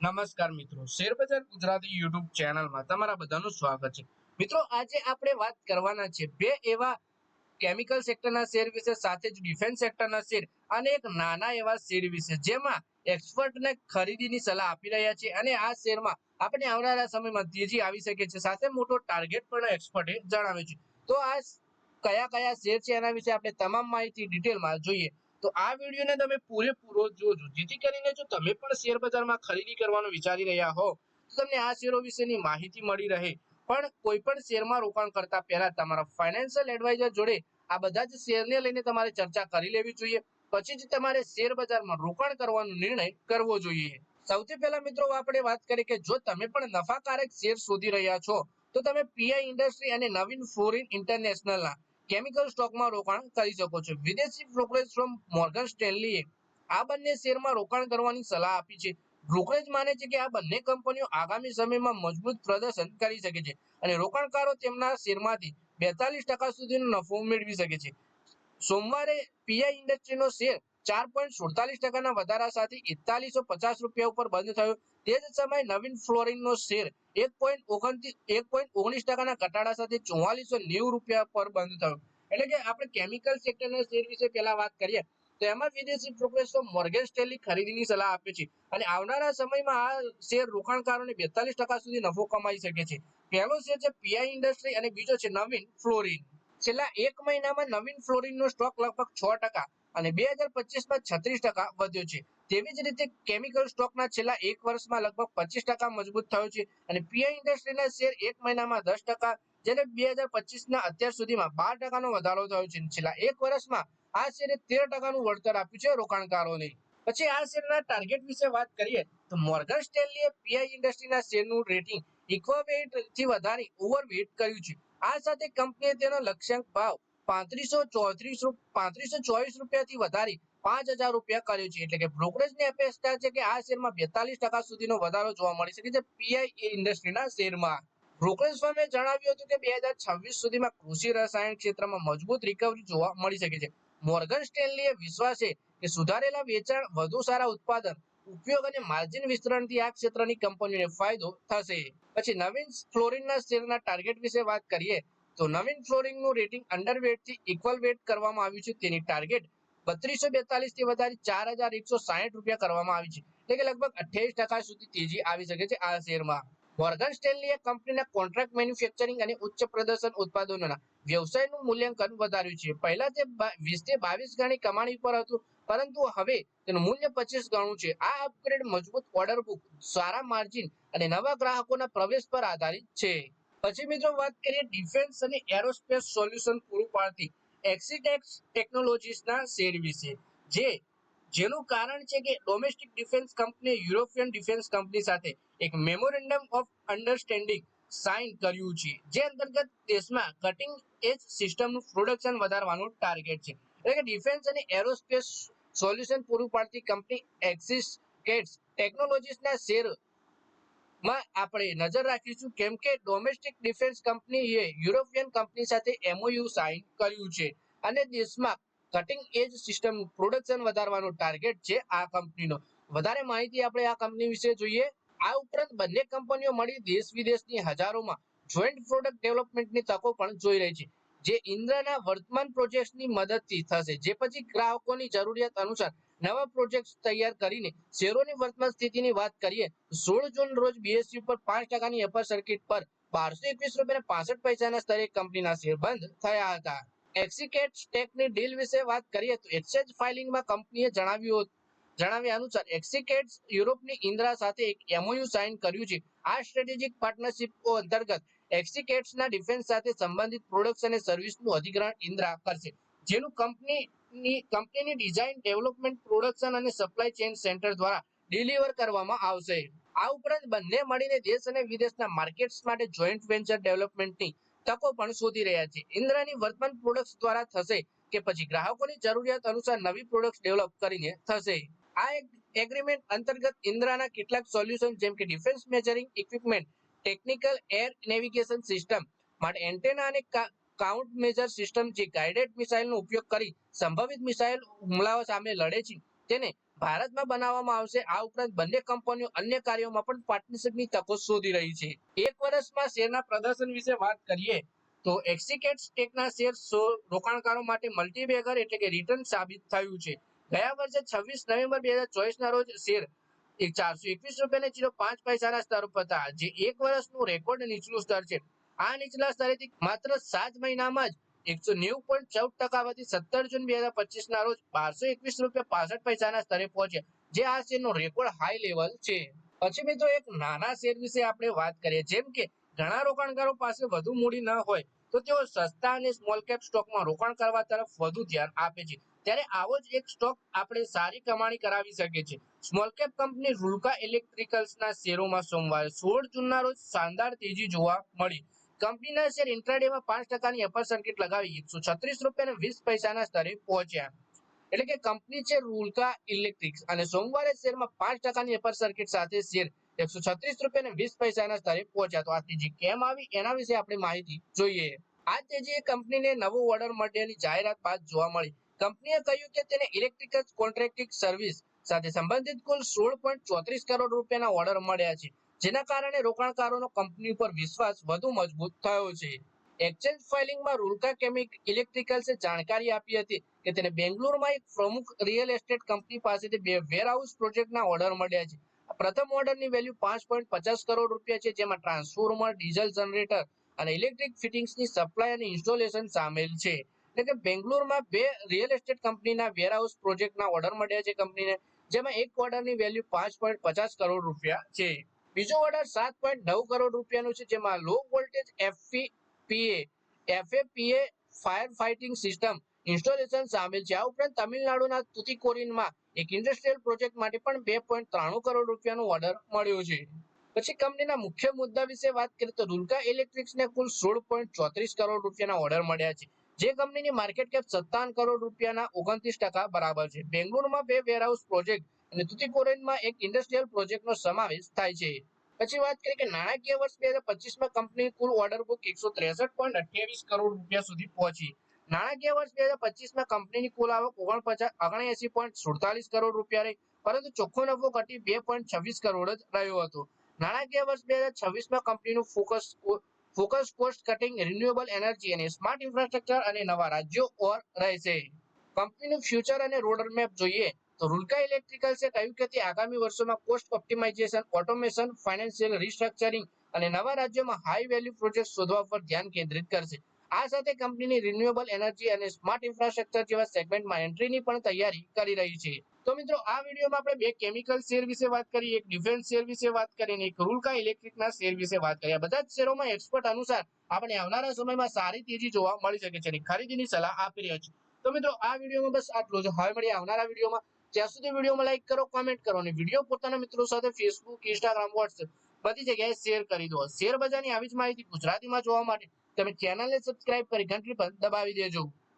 નમસ્કાર મિત્રો, શેરબજાર ગુજરાતી યુટ્યુબ ચેનલમાં તમારા બધાનું સ્વાગત છે। મિત્રો, આજે આપણે વાત કરવાના છે બે એવા કેમિકલ સેક્ટરના શેર વિશે, સાથે જ ડિફેન્સ સેક્ટરના શેર અને એક નાના એવા શેર વિશે, જેમાં એક્સપર્ટને ખરીદીની સલાહ આપી રહ્યા છે અને આ શેરમાં આપણે આવનારા સમયમાં તેજી આવી શકે છે, સાથે મોટો ટાર્ગેટ પણ એક્સપર્ટે જણાવ્યો છે। તો આ કયા કયા શેર છે એના વિશે આપણે તમામ માહિતી ડિટેલમાં જોઈએ। તો આ વિડીયોને તમે પૂરેપૂરો જોજો, જેથી કરીને જો તમે પણ શેર બજારમાં ખરીદી કરવાનું વિચારી રહ્યા હો તો તમને આ શેરો વિશેની માહિતી મળી રહે। પણ કોઈ પણ શેરમાં રોકાણ કરતા પહેલા તમારા ફાઇનાન્શિયલ એડવાઇઝર જોડે આ બધા જ શેરને લઈને તમારે ચર્ચા કરી લેવી જોઈએ, પછી જ તમારે શેર બજારમાં રોકાણ કરવાનો નિર્ણય કરવો જોઈએ। સૌથી પહેલા મિત્રો આપણે વાત કરીએ કે જો તમે પણ નફાકારક શેર શોધી રહ્યા છો તો તમે પીઆઈ ઇન્ડસ્ટ્રી અને નવીન ફ્લોરિન ઇન્ટરનેશનલના કેમિકલ સ્ટોકમાં રોકાણ કરી શકો છો। વિદેશી બ્રોકરેજ ફર્મ મોર્ગન સ્ટેનલીએ આ બંને શેરમાં રોકાણ કરવાની સલાહ આપી છે। બ્રોકરેજ માને છે કે આ બંને કંપનીઓ આગામી સમયમાં મજબૂત પ્રદર્શન કરી શકે છે અને રોકાણકારો તેમના શેરમાંથી 42% સુધીનો નફો મેળવી શકે છે। સોમવારે પીઆઈ ઇન્ડસ્ટ્રીનો શેર 4.47% વધારા સાથે 4150 રૂપિયા ઉપર બંધ થયો। તે જ સમયે નવીન ફ્લોરિનનો શેર 1.19% ઘટાડા સાથે 4490 રૂપિયા પર બંધ થયો। એટલે કે આપણે કેમિકલ સેક્ટરના શેર વિશે પહેલા વાત કરીએ તો એમાં વિદેશી બ્રોકરેજ મોર્ગન સ્ટેનલી ખરીદીની સલાહ આપે છે અને આવનારા સમયમાં આ શેર રોકાણકારોને 42% સુધી નફો કમાઈ શકે છે। પહેલો શેર છે પીઆઈ ઇન્ડસ્ટ્રી અને બીજો છે નવીન ફ્લોરિન। છેલ્લા એક મહિનામાં નવીન ફ્લોરિનનો સ્ટોક લગભગ 6% અને 2025માં 36% વધ્યો છે। તેવી જ રીતે કેમિકલ સ્ટોકના છેલ્લા એક વર્ષમાં લગભગ 25% મજબૂત થયો છે અને પીઆઈ ઇન્ડસ્ટ્રીના શેર એક મહિનામાં 10%, જ્યારે 2025ના અત્યાર સુધીમાં 12%નો વધારો થયો છે। છેલ્લા એક વર્ષમાં આ શેરે 13%નું વળતર આપ્યું છે રોકાણકારોને। પછી આ શેરના ટાર્ગેટ વિશે વાત કરીએ તો મોર્ગન સ્ટેનલીએ પીઆઈ ઇન્ડસ્ટ્રીના શેરનું રેટિંગ ઇક્વાવેટ થી વધારી ઓવરવેટ કર્યું છે। આ સાથે કંપનીએ તેનો લક્ષ્યાંક ભાવ 3524 રૂપિયાથી વધારી 5000 રૂપિયા કર્યો છે। એટલે કે બ્રોકરેજની અપેક્ષા છે કે આ શેરમાં 42% સુધીનો વધારો જોવા મળી શકે છે પીઆઈ ઇન્ડસ્ટ્રીના શેરમાં। બ્રોકરેજ ફર્મે જણાવ્યું હતું કે 2026 સુધીમાં કૃષિ રસાયણ ક્ષેત્રમાં મજબૂત રિકવરી જોવા મળી શકે છે। મોર્ગન સ્ટેનલીએ વિશ્વાસ છે કે સુધારેલા વેચાણ, વધુ સારા ઉત્પાદન, ઉપયોગ અને માર્જિન વિસ્તરણથી આ ક્ષેત્રની કંપનીઓને ફાયદો થશે। પછી નવીન ફ્લોરિનના શેરના ટાર્ગેટ વિશે વાત કરીએ તો નવીન ફ્લોરિનનું રેટિંગ અંડરવેટ થી ઇક્વલ વેટ કરવામાં આવ્યું છે। તેની ટાર્ગેટ 3242 થી વધારી 4160 રૂપિયા કરવામાં આવી છે, એટલે કે લગભગ 28% સુધી તેજી આવી શકે છે આ શેરમાં। મોર્ગન સ્ટેનલીએ કંપનીના કોન્ટ્રાક્ટ મેન્યુફેક્ચરિંગ અને ઉચ્ચ પ્રદર્શન ઉત્પાદનોના વ્યવસાયનું મૂલ્યાંકન વધાર્યું છે। પહેલા તે 20 થી 22 ગણી કમાણી પર હતું, પરંતુ હવે તેનું મૂલ્ય 25 ગણું છે। આ અપગ્રેડ મજબૂત ઓર્ડર બુક, સારા માર્જિન અને નવા ગ્રાહકોના પ્રવેશ પર આધારિત છે। પછી મિત્રો વાત કરીએ ડિફેન્સ અને એરોસ્પેસ સોલ્યુશન પૂરું પાડતી એક્સિટેક્સ ટેકનોલોજીસના શેર વિશે, જેનું કારણ છે કે ડોમેસ્ટિક ડિફેન્સ કંપનીએ યુરોપિયન ડિફેન્સ કંપની સાથે એક મેમોરેન્ડમ ઓફ અન્ડરસ્ટેન્ડિંગ સાઇન કર્યું છે, જે અંતર્ગત દેશમાં કટિંગ એજ સિસ્ટમનું પ્રોડક્શન વધારવાનું ટાર્ગેટ છે। એટલે કે ડિફેન્સ અને એરોસ્પેસ સોલ્યુશન પૂરું પાડતી કંપની એક્સિટેક્સ ટેકનોલોજીસના શેર માં આપણે નજર રાખીશું, કેમ કે ડોમેસ્ટિક ડિફેન્સ કંપનીએ યુરોપિયન કંપની સાથે એમઓયુ સાઇન કર્યું છે અને દેશમાં કટિંગ એજ સિસ્ટમ પ્રોડક્શન વધારવાનો ટાર્ગેટ છે આ કંપનીનો। વધારે માહિતી આપણે આ કંપની વિશે જોઈએ। આ ઉપરાંત બંને કંપનીઓ મળી દેશ વિદેશની હજારોમાં જોઈન્ટ પ્રોડક્ટ ડેવલપમેન્ટની તકો પણ જોઈ રહી છે, જે ઇન્દ્રના વર્તમાન પ્રોજેક્ટની મદદથી થશે। જે પછી ગ્રાહકોની જરૂરિયાત અનુસાર નવા પ્રોજેક્ટ તૈયાર કરીને શેરોની વર્તમાન સ્થિતિની વાત કરીએ તો 16 જૂન રોજ બીએસયુ પર 5%ની અપર સર્કિટ પર 1221.65 રૂપિયાના સ્તરે કંપનીના શેર બંધ થયા હતા। એક્સિટેક્સ ટેકની ડીલ વિશે વાત કરીએ તો એક્સચેન્જ ફાઇલિંગમાં કંપનીએ જણાવ્યા અનુસાર એક્સિટેક્સ યુરોપની ઇન્દ્રા સાથે એક એમઓયુ સાઇન કર્યું છે। આ સ્ટ્રેટેજિક પાર્ટનરશિપ અંતર્ગત એક્સિટેક્સના ડિફેન્સ સાથે સંબંધિત પ્રોડક્ટ્સ અને સર્વિસનું અધિગ્રહણ ઇન્દ્રા કરશે, જેનું કંપનીની ડિઝાઇન, ડેવલપમેન્ટ, પ્રોડક્શન અને સપ્લાય ચેઇન સેન્ટર દ્વારા ડિલિવર કરવામાં આવશે। આ ઉપરાંત બંને મળીને દેશ અને વિદેશના માર્કેટ્સ માટે જોઈન્ટ વેન્ચર ડેવલપમેન્ટની તકો પણ શોધી રહ્યા છે। ઇન્દ્રાની વર્તમાન પ્રોડક્ટ્સ દ્વારા થશે કે પછી ગ્રાહકોની જરૂરિયાત અનુસાર નવી પ્રોડક્ટ્સ ડેવલપ કરીને થશે। આ એગ્રીમેન્ટ અંતર્ગત ઇન્દ્રાના કેટલાક સોલ્યુશન જેમ કે defence measuring equipment, technical air navigation system માટે એન્ટેના અને કાઉન્ટ મેજર સિસ્ટમ જે ગાઇડેડ મિસાઇલનો ઉપયોગ કરી સંભવિત મિસાઇલ હુમલાઓ સામે લડે છે, તેને ભારતમાં બનાવવામાં આવશે. આ ઉપરાંત બંને કંપનીઓ અન્ય કાર્યોમાં પણ પાર્ટનરશિપની તકો શોધી રહી છે. એક વર્ષમાં શેરના પ્રદર્શન વિશે વાત કરીએ તો એક્સિકેટ ટેકના શેર રોકાણકારો માટે મલ્ટીબેગર એટલે કે રિટર્ન સાબિત થયું છે. ગયા વર્ષે 26 નવેમ્બર 2024 ના રોજ શેર 421.05 સ્તર પર હતા, જે એક વર્ષનું રેકોર્ડ નીચલું સ્તર છે. આ નીચલા સ્તરેથી માત્ર 7 મહિનામાં જ 190.14% વધી 17 જૂન 2025 ના રોજ 1221.65 સ્તરે પહોંચ્યા, જે આ શેરનો રેકોર્ડ હાઈ લેવલ છે. પછી મિત્રો એક નાના શેર વિશે આપણે વાત કરીએ. જેમ કે ઘણા રોકાણકારો પાસે વધુ મૂડી ન હોય તો તેઓ સસ્તા અને સ્મોલ કેપ સ્ટોકમાં રોકાણ કરવા તરફ વધુ ધ્યાન આપે છે. ત્યારે આવો જ એક સ્ટોક આપણે સારી કમાણી કરાવી શકે છે. સ્મોલ કેપ કંપની રૂલકા ઇલેક્ટ્રિકલ્સના શેરોમાં સોમવારે 16 જૂનના રોજ શાનદાર તેજી જોવા મળી. કંપનીના શેર ઇન્ટ્રાડેમાં 5%ની અપર સર્કિટ લગાવી 136.20 સ્તરે પહોંચ્યા. એટલે કે કંપની છે રૂલકા ઇલેક્ટ્રિક્સ અને સોમવારે શેરમાં 5%ની અપર સર્કિટ સાથે શેર 136.20 સ્તરે પહોંચ્યા. તો આ તેજી કેમ આવી એના વિશે આપણે માહિતી જોઈએ. આ તેજી કંપનીને નવો ઓર્ડર મળ્યાની જાહેરાત બાદ જોવા મળી. કંપનીએ કહ્યું કે તેને ઇલેક્ટ્રિકલ કોન્ટ્રાક્ટિંગ સર્વિસ સાથે સંબંધિત કુલ 16.34 કરોડ રૂપિયાના ઓર્ડર મળ્યા છે, જેના કારણે રોકાણકારોનો કંપની પર વિશ્વાસ વધુ મજબૂત થયો છે. એક્સચેન્જ ફાઇલિંગમાં રૂલકા ઇલેક્ટ્રિકલ્સે જાણકારી આપી હતી કે તેને બેંગ્લોરમાં એક પ્રમુખ રિયલ એસ્ટેટ કંપની પાસેથી 2 વેરહાઉસ પ્રોજેક્ટના ઓર્ડર મળ્યા છે. પ્રથમ ઓર્ડરની વેલ્યુ 5.50 કરોડ રૂપિયા છે, જેમાં ટ્રાન્સફોર્મર, ડીઝલ જનરેટર અને ઇલેક્ટ્રિક ફિટિંગ્સની સપ્લાય અને ઇન્સ્ટોલેશન સામેલ છે. એટલે કે બેંગ્લોરમાં 2 રિયલ એસ્ટેટ કંપનીના વેરહાઉસ પ્રોજેક્ટના ઓર્ડર મળ્યા છે કંપનીને, જેમાં એક ઓર્ડરની વેલ્યુ 5.50 કરોડ રૂપિયા છે. બીજો ઓર્ડર 7.9 કરોડ રૂપિયાનો છે, જેમાં low voltage FAPA fire fighting system installation સામેલ છે. આ ઉપરાંત તમિલનાડુના તુતીકોરીનમાં એક ઇન્ડસ્ટ્રીયલ પ્રોજેક્ટ માટે પણ 2.93 કરોડ રૂપિયાનો ઓર્ડર મળ્યો છે. પછી કંપનીના મુખ્ય મુદ્દા વિશે વાત કરીએ તો રૂલકા ઇલેક્ટ્રિક્સને કુલ 16.34 કરોડ રૂપિયાના ઓર્ડર મળ્યા છે, જે કંપનીની માર્કેટ કેપ 57 કરોડ રૂપિયાના 29% બરાબર છે. બેંગ્લોરમાં 2 વેરહાઉસ પ્રોજેક્ટ અને તુતીકોરીનમાં એક ઇન્ડસ્ટ્રીયલ પ્રોજેક્ટનો સમાવેશ થાય છે. પછી વાત કરીએ કે નાણાકીય વર્ષ 2025માં કંપનીની કુલ ઓર્ડર બુક 163.28 કરોડ રૂપિયા સુધી પહોંચી. નાણાકીય વર્ષ 2025માં કંપનીની કુલ આવક 79.47 કરોડ રૂપિયા રહી, પરંતુ ચોખ્ખો નફો ઘટી 2.26 કરોડ જ રહ્યો હતો. નાણાકીય વર્ષ 2026માં કંપનીનું focus cost cutting, renewable energy અને સ્માર્ટ ઇન્ફ્રાસ્ટ્રક્ચર અને નવા રાજ્યો ઓર રહેશે. કંપનીનું ફ્યુચર અને રોડમેપ જોઈએ તો રૂલકા ઇલેક્ટ્રિકલ્સે કહ્યું કે તે આગામી વર્ષોમાં cost optimization, automation, financial restructuring અને નવા રાજ્યોમાં હાઈ વેલ્યુ પ્રોજેક્ટ શોધવા પર ધ્યાન કેન્દ્રિત કરશે. આ સાથે કંપનીની રિન્યુએબલ એનર્જી અને સ્માર્ટ ઇન્ફ્રાસ્ટ્રક્ચર જેવા સેગમેન્ટમાં એન્ટ્રીની પણ તૈયારી કરી રહી છે. તો મિત્રો આ વિડીયોમાં આપણે 2 કેમિકલ શેર વિશે વાત કરી, એક ડિફેન્સ શેર વિશે વાત કરી અને એક રૂલકા ઇલેક્ટ્રિકના શેર વિશે વાત કરી. આ બધા જ શેરોમાં એક્સપર્ટ અનુસાર આપણે આવનારા સમયમાં સારી તેજી જોવા મળી શકે છે અને ખરીદીની સલાહ આપી રહ્યા છે. તો મિત્રો આ વિડીયોમાં બસ આટલું જ. હવે મળીએ આવનારા વિડીયોમાં. ત્યાં સુધી વિડીયોમાં લાઈક કરો, કોમેન્ટ કરો અને વિડીયો પોતાના મિત્રો સાથે ફેસબુક, ઇન્સ્ટાગ્રામ, વોટ્સએપ બધી જગ્યાએ શેર કરી દો. શેર બજારની આવી જ માહિતી ગુજરાતીમાં જોવા માટે તમે ચેનલને સબસ્ક્રાઇબ કરી ઘંટડી પર દબાવી દેજો.